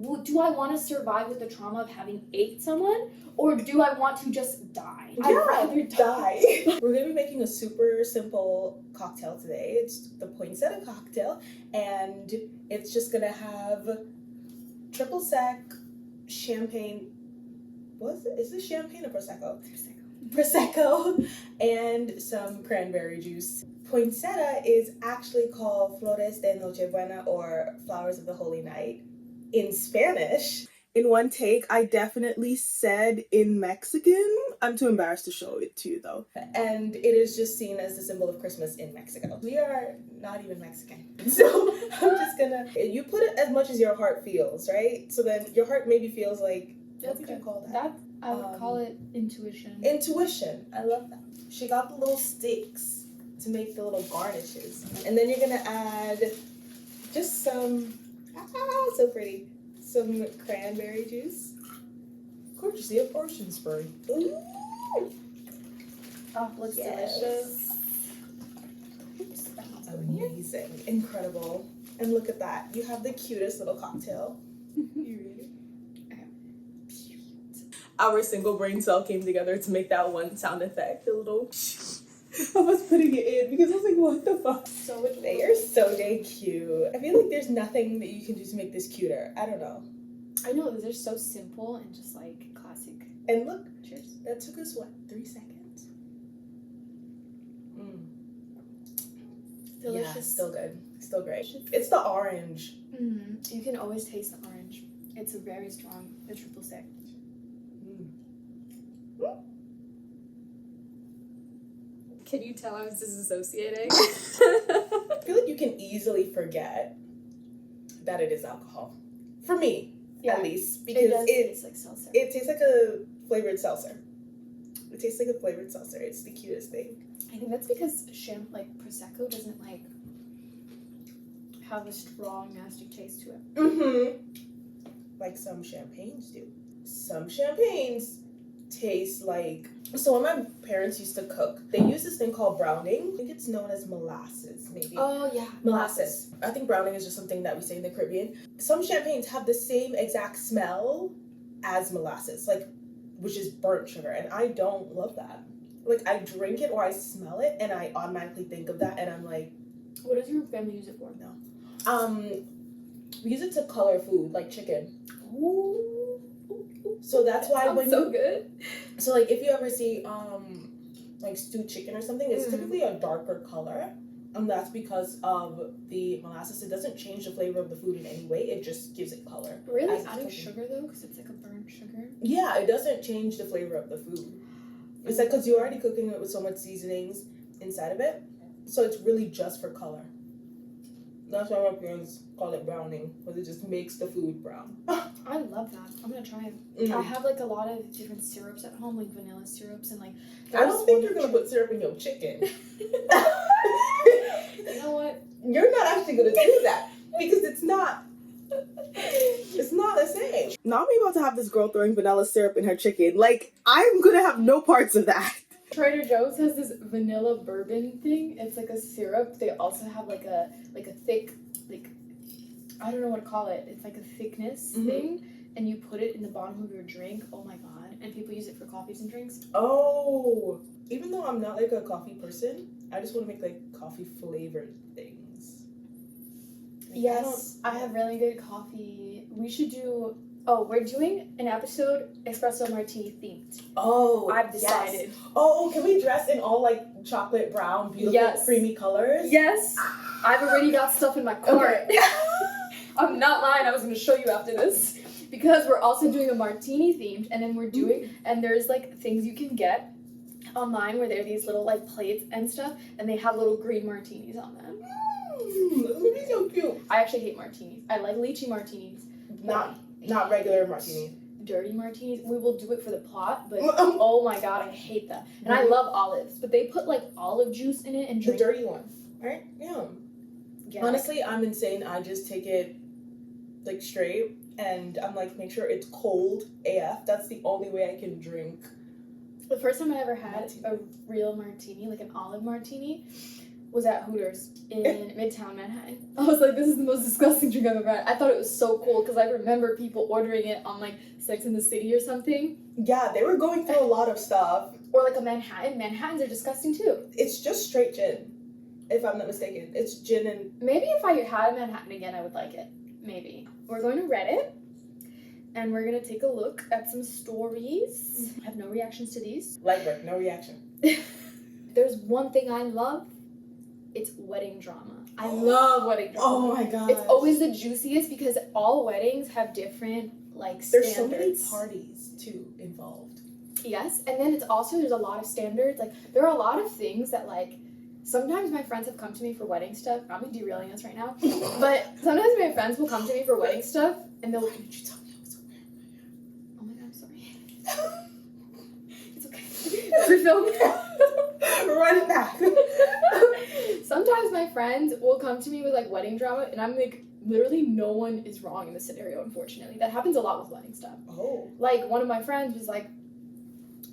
Do I want to survive with the trauma of having ate someone, or do I want to just die? Yeah, I'd rather die. We're gonna be making a super simple cocktail today. It's the Poinsettia Cocktail, and it's just gonna have triple sec, champagne. What is it? Is this champagne or Prosecco? Prosecco, and some cranberry juice. Poinsettia is actually called Flores de Nochebuena, or Flowers of the Holy Night in Spanish. In one take, I definitely said in Mexican. I'm too embarrassed to show it to you though. And it is just seen as the symbol of Christmas in Mexico. We are not even Mexican. So I'm just gonna, you put it as much as your heart feels, right? So then your heart maybe feels like, what would you call that? I would call it intuition. Intuition. I love that. She got the little sticks to make the little garnishes. And then you're gonna add just some, so pretty, some cranberry juice. Courtesy of Ocean Spray. Ooh. Oh, looks delicious. Oops, amazing. Incredible. And look at that. You have the cutest little cocktail. You ready? Our single brain cell came together to make that one sound effect. The little I was putting it in because I was like, what the fuck? So they are so dang cute. I feel like there's nothing that you can do to make this cuter. I don't know. I know, they're so simple and just like classic. And look, cheers. That took us what, 3 seconds? Delicious. Yeah, still good. Still great. It's the orange. Mm-hmm. You can always taste the orange. It's a very strong, the triple sec. Can you tell I was disassociating? I feel like you can easily forget that it is alcohol. For me, at least. Because it tastes like seltzer. It tastes like a flavored seltzer. It tastes like a flavored seltzer. It's the cutest thing. I think that's because Prosecco doesn't have a strong, nasty taste to it. Mm-hmm. Like some champagnes do. Some champagnes taste like... So when my parents used to cook, they use this thing called browning. I think it's known as molasses, maybe. Oh, yeah. Molasses. I think browning is just something that we say in the Caribbean. Some champagnes have the same exact smell as molasses, which is burnt sugar, and I don't love that. I drink it or I smell it, and I automatically think of that, and I'm like... What does your family use it for? No. We use it to color food, like chicken. Ooh. So that's why when so good. So if you ever see stewed chicken or something, it's typically a darker color, and that's because of the molasses. It doesn't change the flavor of the food in any way. It just gives it color. Really? Adding sugar though, because it's like a burnt sugar. Yeah, it doesn't change the flavor of the food. It's because you're already cooking it with so much seasonings inside of it, so it's really just for color. That's why my parents call it browning, because it just makes the food brown. I love that. I'm gonna try it. I have a lot of different syrups at home, vanilla syrups and I don't think you're gonna put syrup in your chicken. You know what? You're not actually gonna do that because it's not the same. Now I'm about to have this girl throwing vanilla syrup in her chicken. I'm gonna have no parts of that. Trader Joe's has this vanilla bourbon thing. It's like a syrup. They also have a thick, I don't know what to call it. It's like a thickness thing, and you put it in the bottom of your drink. Oh my god! And people use it for coffees and drinks. Oh, even though I'm not a coffee person, I just want to make coffee flavored things. Yes, I have really good coffee. We should do. Oh, we're doing an episode espresso martini themed. Oh, I've decided. Yes. Oh, can we dress in all chocolate brown, beautiful, creamy colors? Yes. I've already got stuff in my cart. Okay. I'm not lying. I was going to show you after this. Because we're also doing a martini themed, and then we're doing, and there's things you can get online where there are these little plates and stuff, and they have little green martinis on them. That would be so cute. I actually hate martinis. I like lychee martinis. Not regular martini. Dirty martinis. We will do it for the plot, but oh my god, I hate that. And I love olives, but they put olive juice in it and drink. The dirty one, right? Yeah. Yes. Honestly, I'm insane. I just take it straight, and I'm make sure it's cold AF. That's the only way I can drink. The first time I ever had a real martini, an olive martini, was at Hooters in Midtown Manhattan. I was like, this is the most disgusting drink I've ever had. I thought it was so cool because I remember people ordering it on like Sex and the City or something. Yeah, they were going through a lot of stuff. Or like a Manhattan. Manhattans are disgusting too. It's just straight gin, if I'm not mistaken. It's gin and... Maybe if I had a Manhattan again, I would like it. Maybe. We're going to Reddit. And we're going to take a look at some stories. I have no reactions to these. Light work, no reaction. There's one thing I love. It's wedding drama. I love wedding drama. Oh my god. It's always the juiciest because all weddings have different like standards. There's so many parties too involved. Yes, and then there's a lot of standards. Like there are a lot of things that like sometimes my friends have come to me for wedding stuff. I'm derailing this right now, but sometimes my friends will come to me for wedding stuff and they'll. Why did you tell me I was so weird? Oh my god, I'm sorry. It's okay. Refill. Run it back. Sometimes my friends will come to me with like wedding drama, and I'm like, literally no one is wrong in this scenario. Unfortunately, that happens a lot with wedding stuff. Oh. Like one of my friends was like,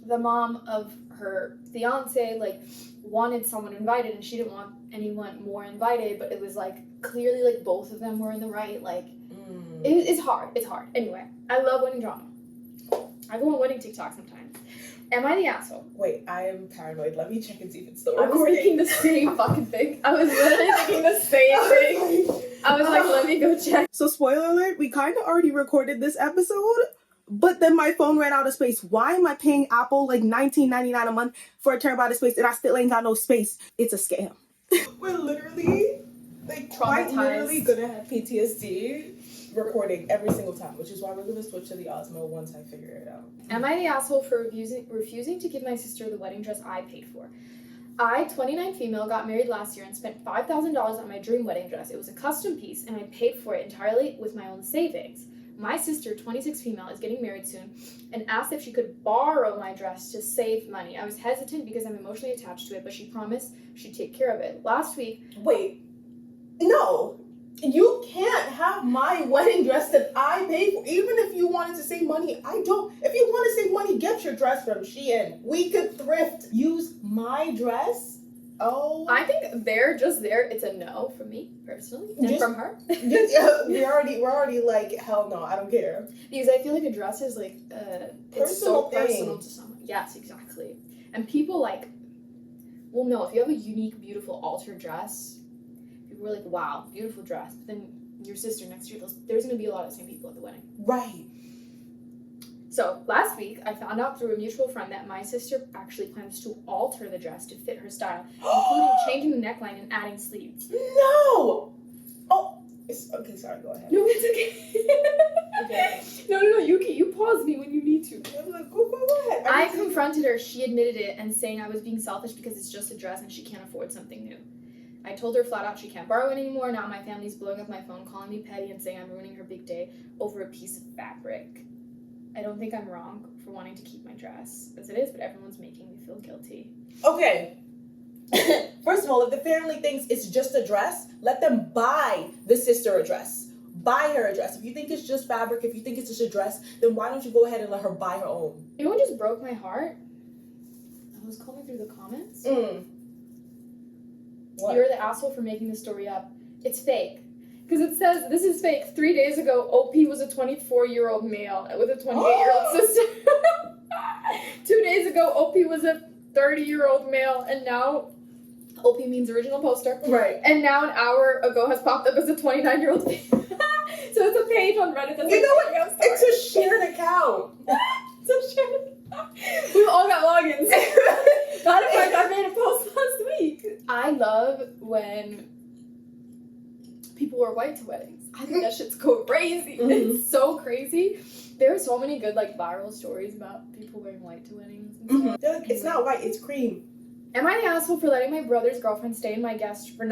the mom of her fiance like wanted someone invited, and she didn't want anyone more invited, but it was like clearly like both of them were in the right. Like it's hard. It's hard. Anyway, I love wedding drama. I go on wedding TikTok sometimes. Am I the asshole? Wait, I am paranoid. Let me check and see if it's still I was recording. thinking the same fucking thing. I was literally thinking the same thing. I was like, let me go check. So spoiler alert, we kind of already recorded this episode, but then my phone ran out of space. Why am I paying Apple like $19.99 a month for a terabyte of space and I still ain't got no space? It's a scam. We're literally like quite literally gonna have PTSD recording every single time, which is why we're gonna switch to the Osmo once I figure it out. Am I the asshole for refusing to give my sister the wedding dress I paid for? I, 29 female, got married last year and spent $5,000 on my dream wedding dress. It was a custom piece and I paid for it entirely with my own savings. My sister, 26 female, is getting married soon and asked if she could borrow my dress to save money. I was hesitant because I'm emotionally attached to it, but she promised she'd take care of it. Last week... Wait. No. You can't have my wedding dress that I paid for. Even if you wanted to save money, I don't. If you want to save money, get your dress from Shein. We could thrift. Use my dress? Oh. I think it's a no from me, personally. And from her. We're already like, hell no, I don't care. Because I feel like a dress is like, it's so personal to someone. Yes, exactly. And people like, well, no, if you have a unique, beautiful altered dress, people were like, wow, beautiful dress. But then your sister next year, there's going to be a lot of the same people at the wedding. Right. So last week, I found out through a mutual friend that my sister actually plans to alter the dress to fit her style, including changing the neckline and adding sleeves. No! Oh, it's okay. Sorry, go ahead. No, it's okay. Okay. No. You pause me when you need to. I'm like, go ahead. I confronted her. She admitted it and saying I was being selfish because it's just a dress and she can't afford something new. I told her flat out she can't borrow it anymore. Now my family's blowing up my phone, calling me petty and saying I'm ruining her big day over a piece of fabric. I don't think I'm wrong for wanting to keep my dress as it is, but everyone's making me feel guilty. Okay. First of all, if the family thinks it's just a dress, let them buy the sister a dress. Buy her a dress. If you think it's just fabric, if you think it's just a dress, then why don't you go ahead and let her buy her own? You know what just broke my heart? I was combing through the comments. What? You're the asshole for making this story up. It's fake. Because it says, this is fake. 3 days ago, OP was a 24-year-old male with a 28-year-old sister. 2 days ago, OP was a 30-year-old male, and now OP means original poster. Right. And now an hour ago has popped up as a 29-year-old female. So it's a page on Reddit that's you know what? It's a shared account. It's a shared account. We've all got logins. Matter of fact, I made a post last week. I love when people wear white to weddings. I think that shit's crazy. Mm-hmm. It's so crazy. There are so many good like viral stories about people wearing white to weddings and stuff. They're like, it's not white, it's cream. Am I the asshole for not letting my brother's girlfriend stay in my guest room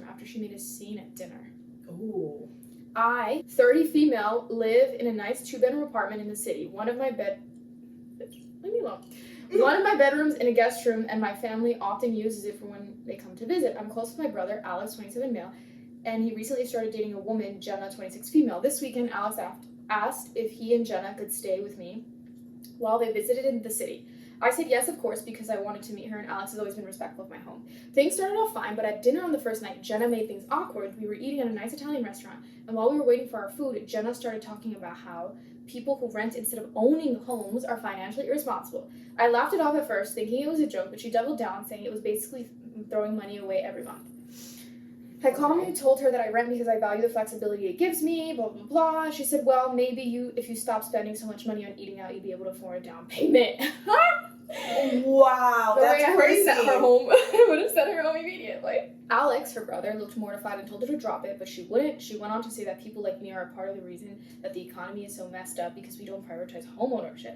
after she made a scene at dinner? Ooh. I, 30 female, live in a nice 2-bedroom apartment in the city. One of my bedrooms in a guest room, and my family often uses it for when they come to visit. I'm close with my brother, Alex, 27 male, and he recently started dating a woman, Jenna, 26 female. This weekend, Alex asked if he and Jenna could stay with me while they visited in the city. I said yes, of course, because I wanted to meet her, and Alex has always been respectful of my home. Things started off fine, but at dinner on the first night, Jenna made things awkward. We were eating at a nice Italian restaurant, and while we were waiting for our food, Jenna started talking about how people who rent instead of owning homes are financially irresponsible. I laughed it off at first, thinking it was a joke, but she doubled down, saying it was basically throwing money away every month. I calmly told her that I rent because I value the flexibility it gives me, blah, blah, blah. She said, well, maybe if you stop spending so much money on eating out, you'd be able to afford a down payment. Wow, that's crazy. Her home. I would have sent her home immediately. Alex, her brother, looked mortified and told her to drop it, but she wouldn't. She went on to say that people like me are a part of the reason that the economy is so messed up because we don't prioritize homeownership.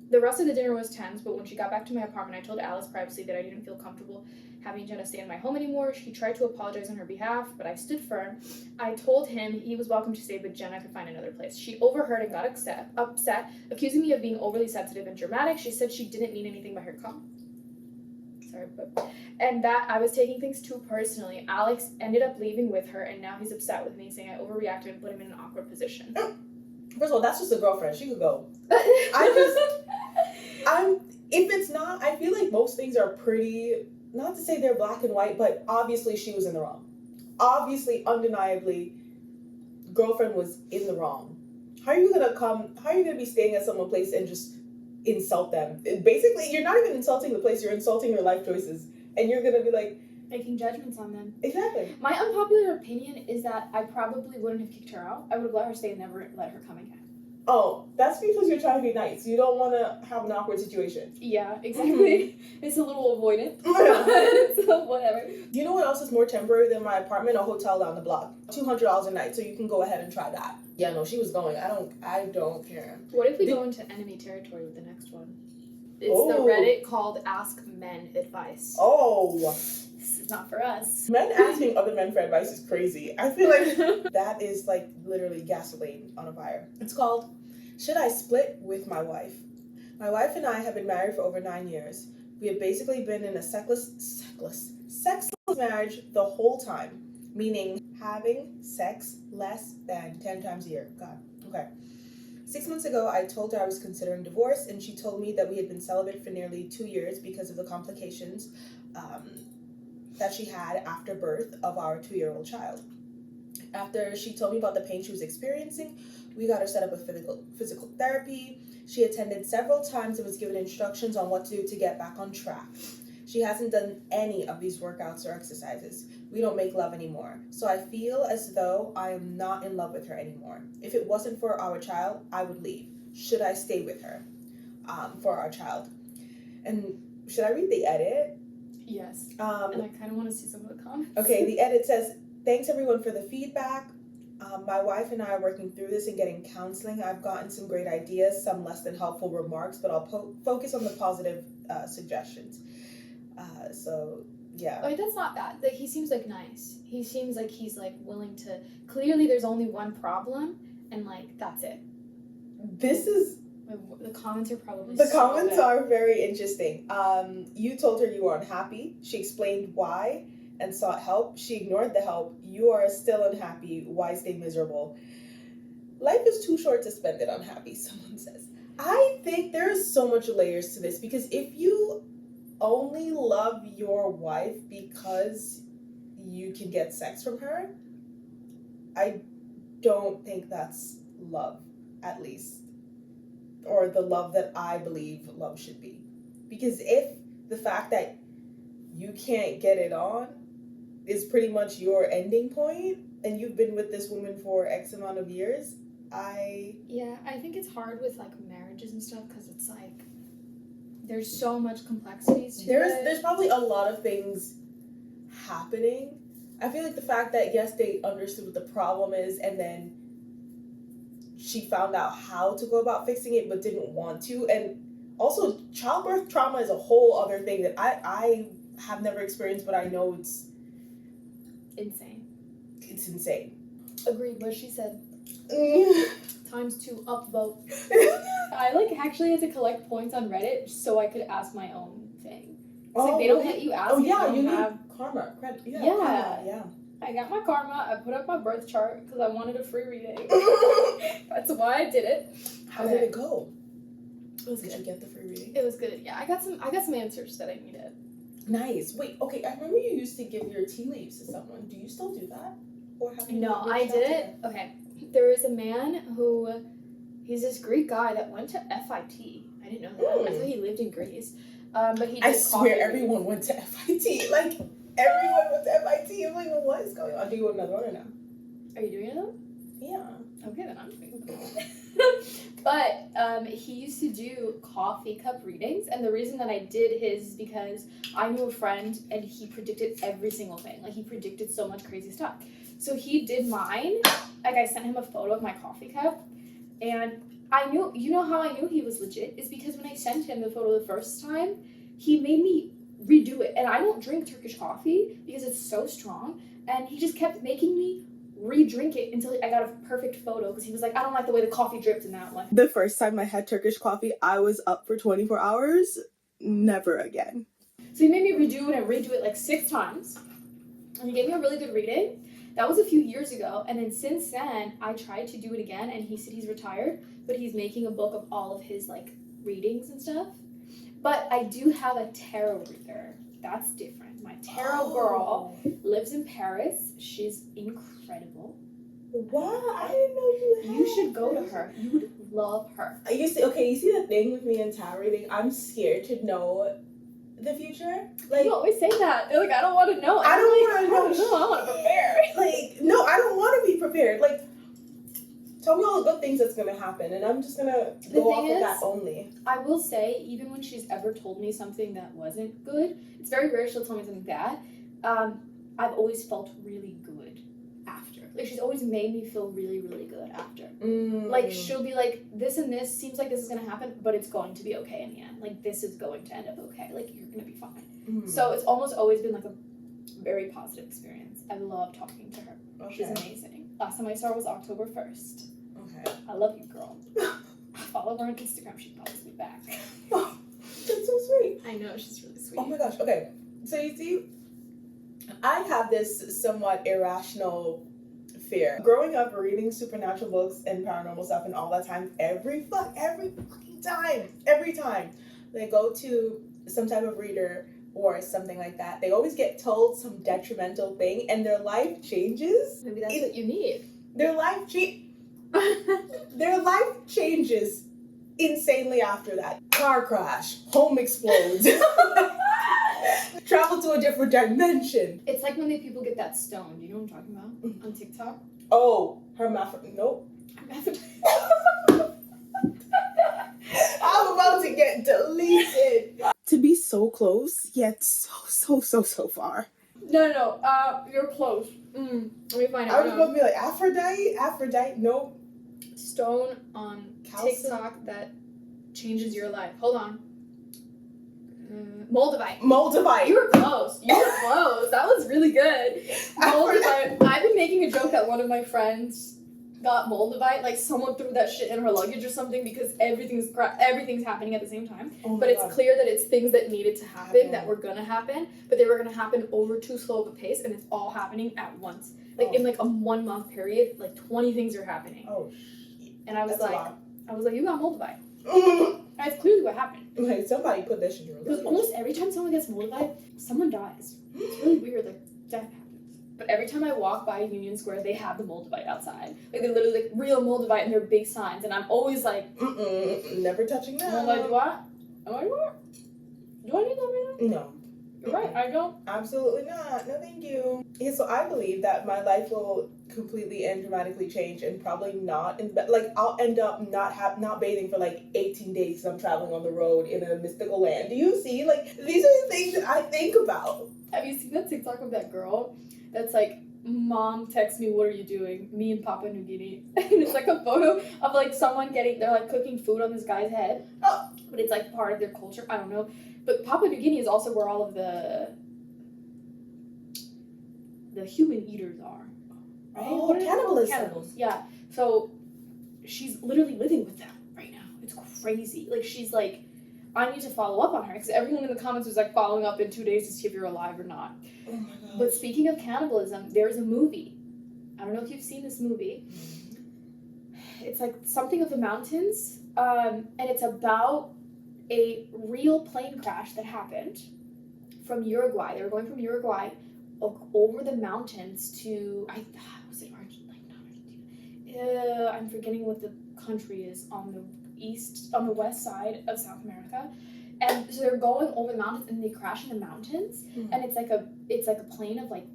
The rest of the dinner was tense, but when she got back to my apartment, I told Alice privately that I didn't feel comfortable having Jenna stay in my home anymore. She tried to apologize on her behalf, but I stood firm. I told him he was welcome to stay, but Jenna could find another place. She overheard and got upset, accusing me of being overly sensitive and dramatic. She said she didn't mean anything by her comment. And that I was taking things too personally. Alex ended up leaving with her, and now he's upset with me, saying I overreacted and put him in an awkward position. First of all, that's just a girlfriend. She could go. If it's not, I feel like most things are pretty, not to say they're black and white, but obviously she was in the wrong. Obviously, undeniably, girlfriend was in the wrong. How are you gonna be staying at someone's place and just insult them? Basically, you're not even insulting the place, you're insulting your life choices. And you're gonna be like, making judgments on them. Exactly. My unpopular opinion is that I probably wouldn't have kicked her out. I would have let her stay and never let her come again. Oh, that's because you're trying to be nice. You don't want to have an awkward situation. Yeah, exactly. It's a little avoidant. So whatever. You know what else is more temporary than my apartment? A hotel down the block. $200 a night, so you can go ahead and try that. Yeah, no, she was going. I don't care. What if we go into enemy territory with the next one? It's the Reddit called Ask Men Advice. Oh. This is not for us. Men asking other men for advice is crazy. I feel like that is like literally gasoline on a fire. It's called, Should I Split with My Wife? My wife and I have been married for over 9 years. We have basically been in a sexless marriage the whole time, meaning having sex less than 10 times a year. God, okay. 6 months ago, I told her I was considering divorce, and she told me that we had been celibate for nearly 2 years because of the complications that she had after birth of our 2-year-old child. After she told me about the pain she was experiencing, we got her set up with physical therapy. She attended several times and was given instructions on what to do to get back on track. She hasn't done any of these workouts or exercises. We don't make love anymore. So I feel as though I am not in love with her anymore. If it wasn't for our child, I would leave. Should I stay with her for our child? And should I read the edit? Yes. And I kind of want to see some of the comments. Okay, the edit says, thanks everyone for the feedback. My wife and I are working through this and getting counseling. I've gotten some great ideas, some less than helpful remarks, but I'll focus on the positive suggestions. So, yeah. Like, that's not bad. Like, he seems, like, nice. He seems like he's, like, willing to... Clearly, there's only one problem, and, like, that's it. This is... The comments are probably The comments are very interesting. You told her you were unhappy. She explained why and sought help. She ignored the help. You are still unhappy. Why stay miserable? Life is too short to spend it unhappy, someone says. I think there's so much layers to this, because if you only love your wife because you can get sex from her, I don't think that's love, at least. Or the love that I believe love should be. Because if the fact that you can't get it on is pretty much your ending point, and you've been with this woman for X amount of years, Yeah, I think it's hard with, like, marriages and stuff, because it's, like, there's so much complexities to it. There's probably a lot of things happening. I feel like the fact that, yes, they understood what the problem is, and then she found out how to go about fixing it but didn't want to. And also, childbirth trauma is a whole other thing that I have never experienced, but I know it's insane. It's insane. Agreed, what she said. ×2 upvote. I, like, actually had to collect points on Reddit so I could ask my own thing. It's like, they don't let you ask. Oh, yeah, you have need karma. Credit. Yeah. Yeah. Karma, yeah. I got my karma. I put up my birth chart because I wanted a free reading. That's why I did it. How did it go? It was Did good. you get the free reading? It was good. Yeah, I got some answers that I needed. Nice. Wait, okay, I remember you used to give your tea leaves to someone. Do you still do that? Or have you No, I reached out to didn't. them? Okay. There is a man who, he's this Greek guy that went to FIT. I didn't know that. I thought he lived in Greece. But he did I swear coffee everyone went to FIT. Like, everyone went to FIT. I'm like, well, what is going on? Do you want another one or no? Are you doing it though? Yeah. Okay, then I'm doing it. But he used to do coffee cup readings, and the reason that I did his is because I knew a friend and he predicted every single thing. Like, he predicted so much crazy stuff. So he did mine. Like, I sent him a photo of my coffee cup, and I knew, you know how I knew he was legit? Is because when I sent him the photo the first time, he made me redo it. And I don't drink Turkish coffee because it's so strong, and he just kept making me re-drink it until I got a perfect photo, because he was like, I don't like the way the coffee dripped in that one. The first time I had Turkish coffee, I was up for 24 hours. Never again. So he made me redo it and redo it like 6 times, and he gave me a really good reading. That was a few years ago, and then since then I tried to do it again, and he said he's retired, but he's making a book of all of his like readings and stuff. But I do have a tarot reader. That's different. My tarot girl lives in Paris. She's incredible. What? I didn't know You should go to her. You would love her. You see the thing with me and tarot reading? I'm scared to know the future. Like, People always say that. They're like, I don't want to know. I don't I'm wanna like, know. I want to prepare. like, no, I don't want to be prepared. Like, tell me all the good things that's gonna happen, and I'm just gonna go off of that only. I will say, even when she's ever told me something that wasn't good, it's very rare she'll tell me something bad. I've always felt really good after. Like, she's always made me feel really, really good after. Like, she'll be like, this and this seems like this is gonna happen, but it's going to be okay in the end. Like, this is going to end up okay. Like, you're gonna be fine. So it's almost always been like a very positive experience. I love talking to her. Okay. She's amazing. Last time I saw her was October 1st. Okay. I love you, girl. Follow her on Instagram. She follows me back. Oh, that's so sweet. I know, she's really sweet. Oh my gosh. Okay. So you see, I have this somewhat irrational fear. Growing up, reading supernatural books and paranormal stuff and all that time, every fucking time they go to some type of reader or something like that, they always get told some detrimental thing and their life changes. Maybe that's what you need. Their life changes insanely after that. Car crash, home explodes, travel to a different dimension. It's like when the people get that stone. Do you know what I'm talking about? On TikTok? Oh, nope. I'm about to get deleted. To be so close, yet so far. No. You're close. Let me find out. I was about to be like, Aphrodite, nope. Stone on TikTok that changes your life. Hold on. Moldavite. You were close. That was really good. Moldavite. I've been making a joke that one of my friends got Moldavite. Like, someone threw that shit in her luggage or something, because everything's happening at the same time. Oh but it's God. clear that it's things that needed to happen, that were gonna happen, but they were gonna happen over too slow of a pace, and it's all happening at once. Like, in like a 1 month period, like 20 things are happening. Oh. And I was That's like, you got Moldavite. That's clearly what happened. Like, somebody put that shit in your Because luggage. almost every time someone gets Moldavite, someone dies. It's really weird, like, death happens. But every time I walk by Union Square, they have the Moldavite outside. Like, they're literally, like, real Moldavite, and they're big signs, and I'm always like, never touching that. I'm like, do I need that right now? No. You're right, I don't. Absolutely not. No, thank you. Yeah, so I believe that my life will completely and dramatically change, and probably not I'll end up not bathing for like 18 days because I'm traveling on the road in a mystical land. Do you see? Like, these are the things that I think about. Have you seen that TikTok of that girl that's like, Mom, text me, what are you doing? Me in Papua New Guinea. And it's like a photo of like someone they're like cooking food on this guy's head. Oh. But it's like part of their culture. I don't know. But Papua New Guinea is also where all of the human eaters are. Right? Oh, What are they called? cannibalism. Cannibals. Yeah. So she's literally living with them right now. It's crazy. Like, she's like, I need to follow up on her, because everyone in the comments was like following up in 2 days to see if you're alive or not. Oh my God. But speaking of cannibalism, there's a movie. I don't know if you've seen this movie. It's like something of the mountains. And it's about a real plane crash that happened from Uruguay. They were going from Uruguay over the mountains to was it Argentina? Not Argentina. I'm forgetting what the country is on the west side of South America. And so they're going over the mountains and they crash in the mountains. Mm-hmm. And it's like a plane of like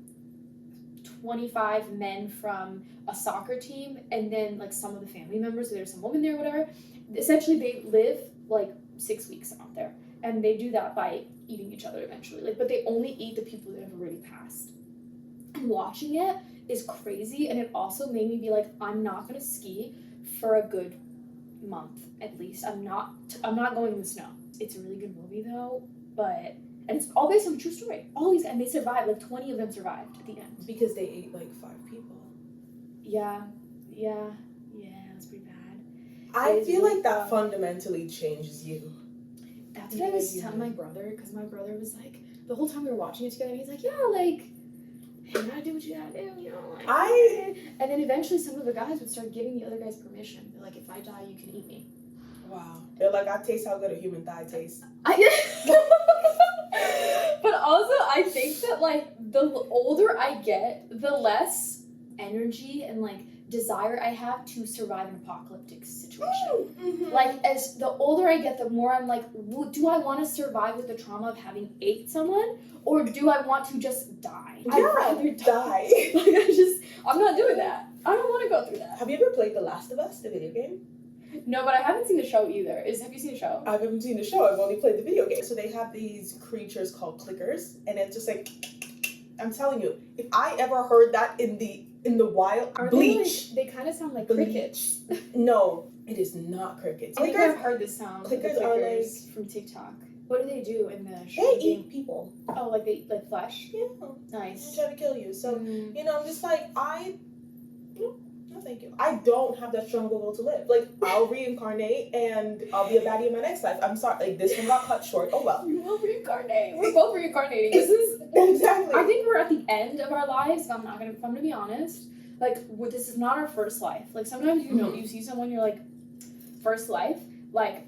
25 men from a soccer team, and then like some of the family members. So there's some woman there, or whatever. Essentially, they live like 6 weeks out there, and they do that by eating each other eventually. Like, but they only eat the people that have already passed. And watching it is crazy, and it also made me be like, I'm not gonna ski for a good month at least. I'm not going in the snow. It's a really good movie though, and it's all based on a true story. And they survived. Like 20 of them survived at the end because they ate like 5 people. Yeah, that's pretty bad. I feel like that fundamentally changes you. That's what I was telling my brother, because my brother was like, the whole time we were watching it together, he's like, yeah, like, hey, you gotta do what you gotta do, you know, like. And then eventually some of the guys would start giving the other guys permission. They're like, if I die, you can eat me. Wow. They're like, I taste how good a human thigh tastes. But also, I think that, like, the older I get, the less energy and, like, desire I have to survive an apocalyptic situation. Mm-hmm. Like, as the older I get, the more I'm like, do I want to survive with the trauma of having ate someone, or do I want to just die? Yeah, I'd rather die. Like, I'm not doing that. I don't want to go through that. Have you ever played The Last of Us, the video game? No, but I haven't seen the show either. Have you seen the show? I haven't seen the show. I've only played the video game. So they have these creatures called clickers, and it's just like, I'm telling you, if I ever heard that in the wild, bleach. They kind of sound like crickets. No, it is not crickets. I think I've heard this sound. Clickers are like from TikTok. What do they do in the show? They eat people. Oh, like they like flesh? Yeah. Nice. They try to kill you. So you know, I'm just like no, thank you. I don't have that strong of a will to live. Like, I'll reincarnate and I'll be a baddie in my next life. I'm sorry. Like, this one got cut short. Oh well. You will reincarnate. We're both reincarnating. This is exactly. I think we're at the end of our lives. If I'm gonna be honest. Like, this is not our first life. Like, sometimes you see someone, you're like, first life, like,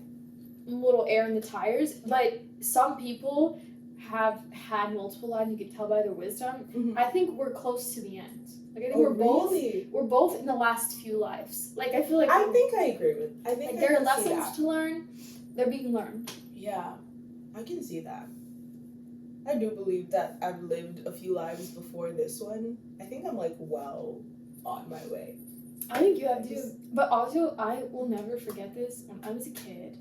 little air in the tires. But some people have had multiple lives. You can tell by their wisdom. Mm-hmm. I think we're close to the end. Like, I think we're both in the last few lives. Like, I feel like I think I agree with. I think like, there are lessons to learn. They're being learned. Yeah, I can see that. I do believe that I've lived a few lives before this one. I think I'm like well on my way. I think you have too. But also, I will never forget this. When I was a kid,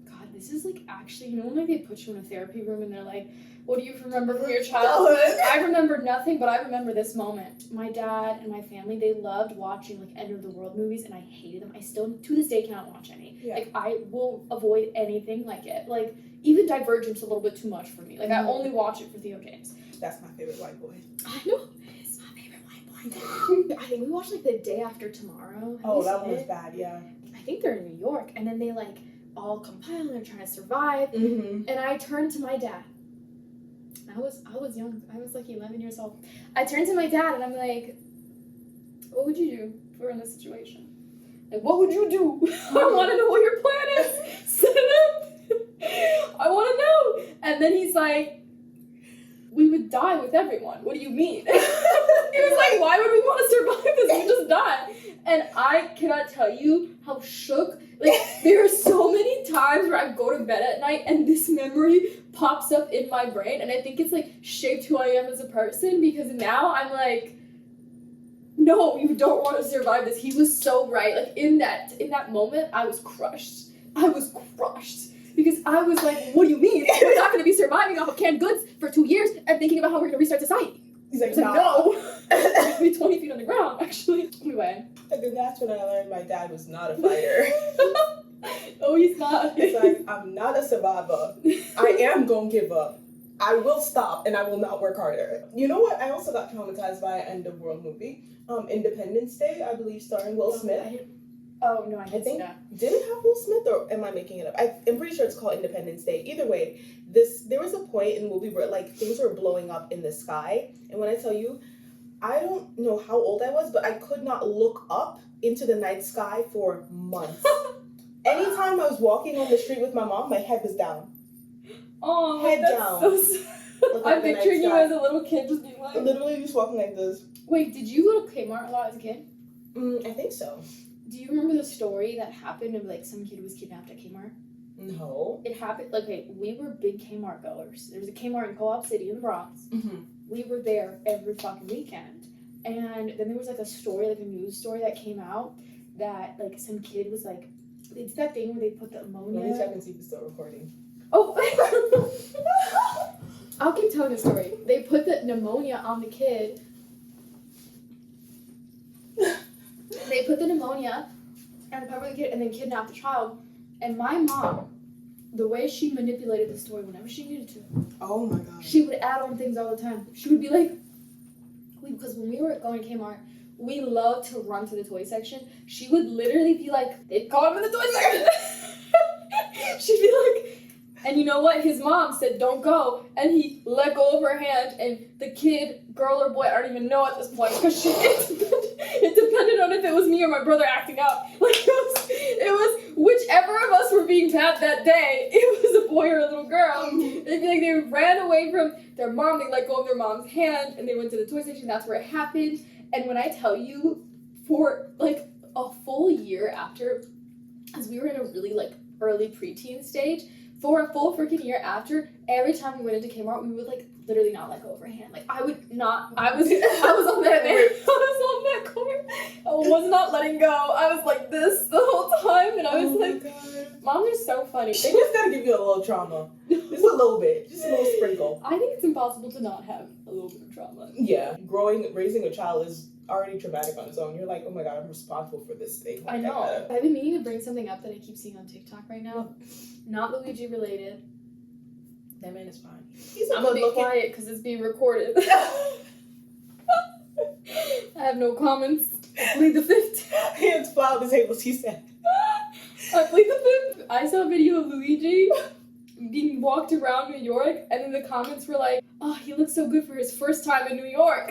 God, this is like actually, you know, when like they put you in a therapy room and they're like, what do you remember from your childhood? I remember nothing, but I remember this moment. My dad and my family, they loved watching like end of the world movies, and I hated them. I still, to this day, cannot watch any. Yeah. Like, I will avoid anything like it. Like, even Divergent's a little bit too much for me. Like, I only watch it for Theo James. That's my favorite white boy. I know. It is my favorite white boy. I think we watched like The Day After Tomorrow. That one was bad, yeah. I think they're in New York, and then they like all compile and they're trying to survive. Mm-hmm. And I turned to my dad. I was young. I was like 11 years old. I turned to my dad and I'm like, what would you do if we were in this situation? Like, what would you do? I want to know what your plan is. Set it up. I want to know. And then he's like, we would die with everyone. What do you mean? He was like, why would we want to survive this? We just die. And I cannot tell you how shook. Like, there are so many times where I go to bed at night and this memory pops up in my brain, and I think it's like shaped who I am as a person, because now I'm like, no, you don't want to survive this. He was so right. Like, in that moment, I was crushed. Because I was like, what do you mean? We're not going to be surviving off of canned goods for 2 years and thinking about how we're going to restart society. He's like, no. I'd be 20 feet on the ground, actually. Anyway. And then that's when I learned my dad was not a fighter. No, he's not. It's like, I'm not a survivor. I am going to give up. I will stop and I will not work harder. You know what? I also got traumatized by an end of world movie. Independence Day, I believe, starring Will Smith. I think did it have Will Smith, or am I making it up? I'm pretty sure it's called Independence Day. Either way, there was a point in the movie where like things were blowing up in the sky, and when I tell you, I don't know how old I was, but I could not look up into the night sky for months. Anytime I was walking on the street with my mom, my head was down. Oh, Head that's down. so sad. Look I'm at the night picturing you sky. as a little kid just being like... Literally just walking like this. Wait, did you go to Kmart a lot as a kid? I think so. Do you remember the story that happened of like some kid who was kidnapped at Kmart? No. It happened, like, okay, we were big Kmart goers. There was a Kmart in Co-op City in the Bronx. Mm-hmm. We were there every fucking weekend. And then there was like a story, like a news story that came out that like some kid was like, they did that thing where they put the ammonia. Let me check and see if it's still recording. Oh! I'll keep telling the story. They put the pneumonia on the kid. They put the pneumonia and covered the kid and then kidnapped the child. And my mom, the way she manipulated the story whenever she needed to, Oh my god. she would add on things all the time. She would be like, because when we were going to Kmart, we loved to run to the toy section. She would literally be like, they caught him in the toy section. She'd be like, and you know what? His mom said, don't go. And he let go of her hand. And the kid, girl or boy, I don't even know at this point. Because it depended on if it was me or my brother acting out. Like, it was whichever of us were being tapped that day. It was a boy or a little girl. It'd be like they ran away from their mom. They let go of their mom's hand. And they went to the toy section. That's where it happened. And when I tell you, for like a full year after, as we were in a really like early preteen stage, for a full freaking year after, every time we went into Kmart, we would like literally not let go of her hand. Like I would not. I was on that. I was on that corner. I was not letting go. I was like this the whole time, and I was like, God. "Mom, you're so funny." They just gotta give you a little trauma. Just a little bit. Just a little sprinkle. I think it's impossible to not have a little bit of trauma. Yeah. Raising a child is already traumatic on its own. You're like, oh my god, I'm responsible for this thing. I know. I've been meaning to bring something up that I keep seeing on TikTok right now. Not Luigi related. That man is fine. I'm gonna be quiet because it's being recorded. I have no comments. I plead the fifth. Hands fly on the table, she said. I plead the fifth. I saw a video of Luigi being walked around New York, and then the comments were like, "Oh, he looks so good for his first time in New York."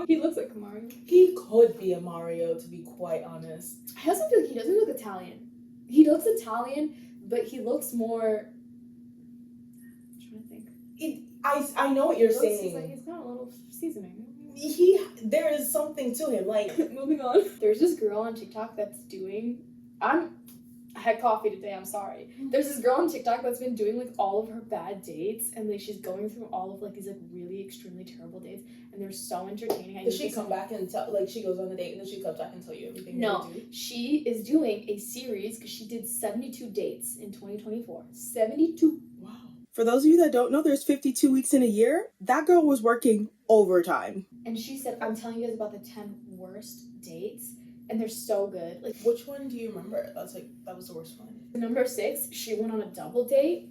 He looks like Mario. He could be a Mario, to be quite honest. I also feel like he doesn't look Italian. He looks Italian, but he looks more. I'm trying to think. I know what you're He looks saying. like he's got a little seasoning. There is something to him. Like, Moving on. There's this girl on TikTok that's doing. I had coffee today, I'm sorry. There's this girl on TikTok that's been doing like all of her bad dates, and like she's going through all of like these like really extremely terrible dates, and they're so entertaining. does she come back and tell, like, she goes on a date and then she comes back and tell you everything? No, you do? she is doing a series because she did 72 dates in 2024. 72. Wow. For those of you that don't know, there's 52 weeks in a year. That girl was working overtime. And she said, I'm telling you guys about the 10 worst dates, and they're so good. Like, Which one do you remember? That was the worst one. number 6, she went on a double date,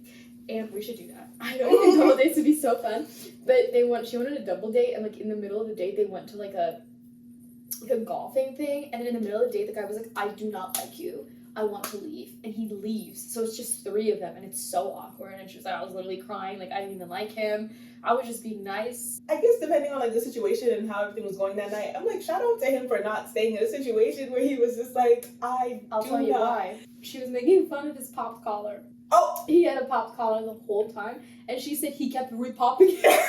and we should do that. I know think double dates would be so fun. But she went on a double date, and like in the middle of the date, they went to like a golfing thing, and then in the middle of the date, the guy was like, I do not like you. I want to leave. And he leaves. So it's just 3 of them, and it's so awkward. And she was like, I was literally crying. Like, I didn't even like him. I was just being nice. I guess depending on like the situation and how everything was going that night, I'm like, shout out to him for not staying in a situation where he was just like, I'll tell you why. She was making fun of his pop collar. Oh! He had a pop collar the whole time, and she said he kept repopping it.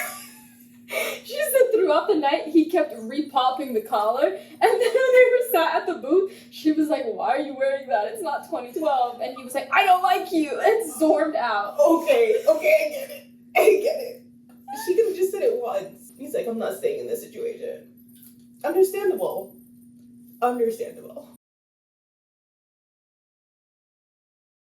She said throughout the night he kept repopping the collar, and then when they were sat at the booth, she was like, why are you wearing that? It's not 2012. And he was like, I don't like you, and stormed out. Okay, I get it. She could have just said it once. He's like, I'm not staying in this situation. Understandable.